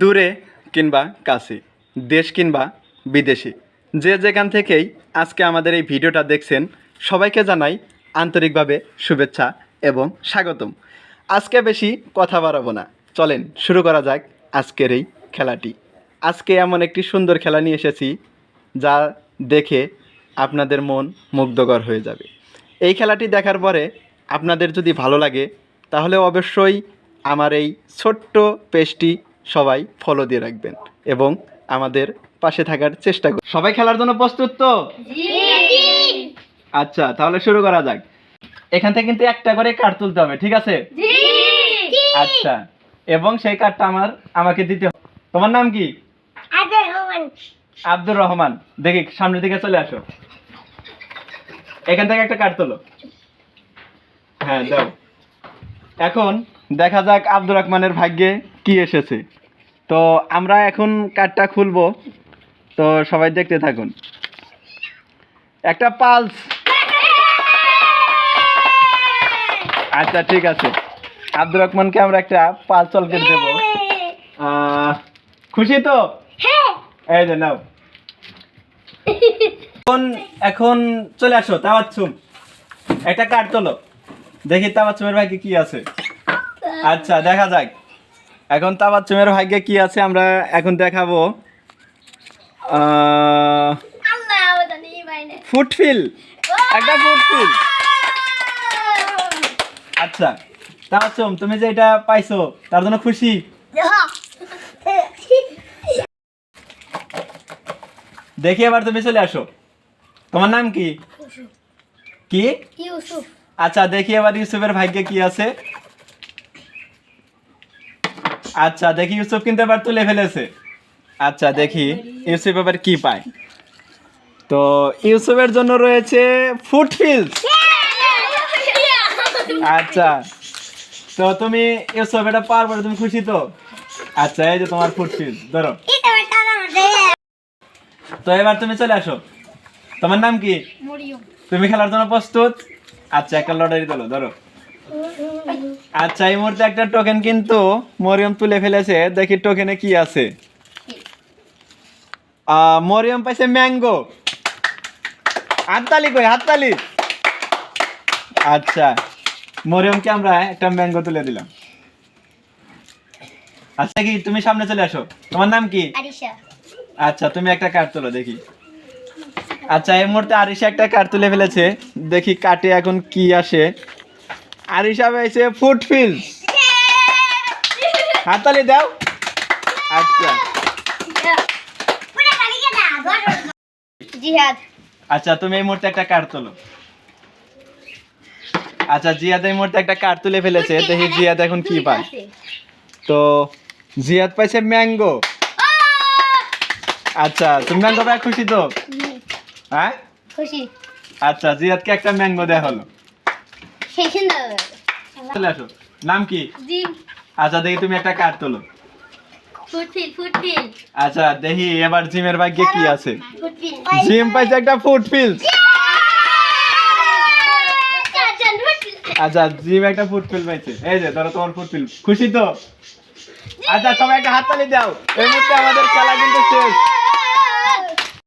দূরে কিংবা কাছে, দেশ কিংবা বিদেশে, যে যেখান থেকেই আজকে আমাদের এই ভিডিওটা দেখছেন, সবাইকে জানাই আন্তরিকভাবে শুভেচ্ছা এবং স্বাগতম। আজকে বেশি কথা বাড়াবো না, চলেন শুরু করা যাক আজকের এই খেলাটি। আজকে এমন একটি সুন্দর খেলা নিয়ে এসেছি যা দেখে আপনাদের মন মুগ্ধকর হয়ে যাবে। এই খেলাটি দেখার পরে আপনাদের যদি ভালো লাগে তাহলে অবশ্যই আমার এই ছোট্ট পেজটি সবাই ফলো দিয়ে রাখবেন এবং আমাদের পাশে থাকার চেষ্টা করুন। সবাই খেলার জন্য প্রস্তুত তো? আচ্ছা, তাহলে শুরু করা যাক। এখান থেকে কিন্তু একটা করে কার্ড তুলতে হবে, ঠিক আছে? আচ্ছা, এবং সেই কার্ডটা আমাকে দিতে হবে। তোমার নাম কি? আব্দুর রহমান। দেখি সামনের দিকে চলে আসো। এখান থেকে একটা কার্ড তোলো। হ্যাঁ, দাও। এখন দেখা যাক আব্দুর রহমানের ভাগ্যে কি এসেছে। তো আমরা এখন কার্ডটা খুলবো, তো সবাই দেখতে থাকুন। একটা পালস। আচ্ছা, ঠিক আছে, আব্দুর রহমানকে আমরা একটা পালস চলকে দেব। খুশি তো? এই যে নাও। এখন চলে আসো তাওয়াচ্ছুম, একটা কার্ড তোলো, দেখি তাওয়াচ্ছুমের ভাগ্যে কি আছে। আচ্ছা, দেখা যাক এখন তাওয়াচ্ছুমের ভাগ্যে কি আছে, আমরা এখন দেখাবো। ফুটফিল, একটা ফুটফিল। আচ্ছা তাওয়াচ্ছুম, তুমি যে এটা পাইছো তার জন্য খুশি? দেখি এবার তুমি চলে আসো। তোমার নাম কি? কি? ইউসুফ। আচ্ছা, দেখি এবার ইউসুফের ভাগ্যে কি আছে। আচ্ছা, দেখি ইউসুফ কিন্তু এবার তুলে ফেলেছে। আচ্ছা, দেখি ইউসুফ এবার কি পায়। তো ইউসুফের জন্য রয়েছে ফুটফিলস। আচ্ছা, তো তুমি ইউসুফ এটা পাওয়ার পরে তুমি খুশি তো? আচ্ছা, এই যে তোমার ফুটফিলস, ধরো। তো এবার তুমি চলে আসো। তোমার নাম কি? মরিয়ম। তুমি খেলার জন্য প্রস্তুত? আচ্ছা, একটা লটারি তোলো, ধরো। আচ্ছা, এই মুহূর্তে একটা টোকেন কিন্তু মরিয়ম তুলে ফেলেছে। দেখি টোকেনে কি আছে। মরিয়ম পাইছে ম্যাঙ্গো। হাততালি কই, হাততালি। আচ্ছা, মরিয়মকে আমরা একটা ম্যাঙ্গো তুলে দিলাম। আচ্ছা, কি তুমি সামনে চলে আসো। তোমার নাম কি? আরিশা। আচ্ছা, তুমি একটা কার্ড তোলো, দেখি। আচ্ছা, এই মুহূর্তে আরিশা একটা কার্ড তুলে ফেলেছে। দেখি কার্ডে এখন কি আসে। আরিশা পাইছে ফুটফিলস। হাততালি দাও। আচ্ছা, জিহাদ। আচ্ছা, তুমি এই মুহূর্তে একটা কার্ড তোলো। আচ্ছা, জিয়াদ এই মুহূর্তে একটা কার্ড তুলে ফেলেছে। দেখি জিয়াদ এখন কি পায়। তো জিয়াদ পাইছে ম্যাঙ্গো। আচ্ছা, তুমি ম্যাঙ্গো পায় খুশি তো? হ্যাঁ, খুশি। আচ্ছা, জিয়াদকে একটা ম্যাঙ্গো দেয়া হলো। চলে আসো। নাম কি? জিম। আচ্ছা, দেখি তুমি একটা কার্ড তোলো। ফুটফিল, ফুটফিল। আচ্ছা, দেখি এবার জিমের ভাগ্যে কি আছে। জিম পাইছে একটা ফুটফিল। আচ্ছা, জিম একটা ফুটফিল পাইছে। এই যে ধরো তোমার ফুটফিল। খুশি তো? আচ্ছা, সবাই একটা হাততালি দাও। এই মুহূর্তে আমাদের খেলা কিন্তু শেষ।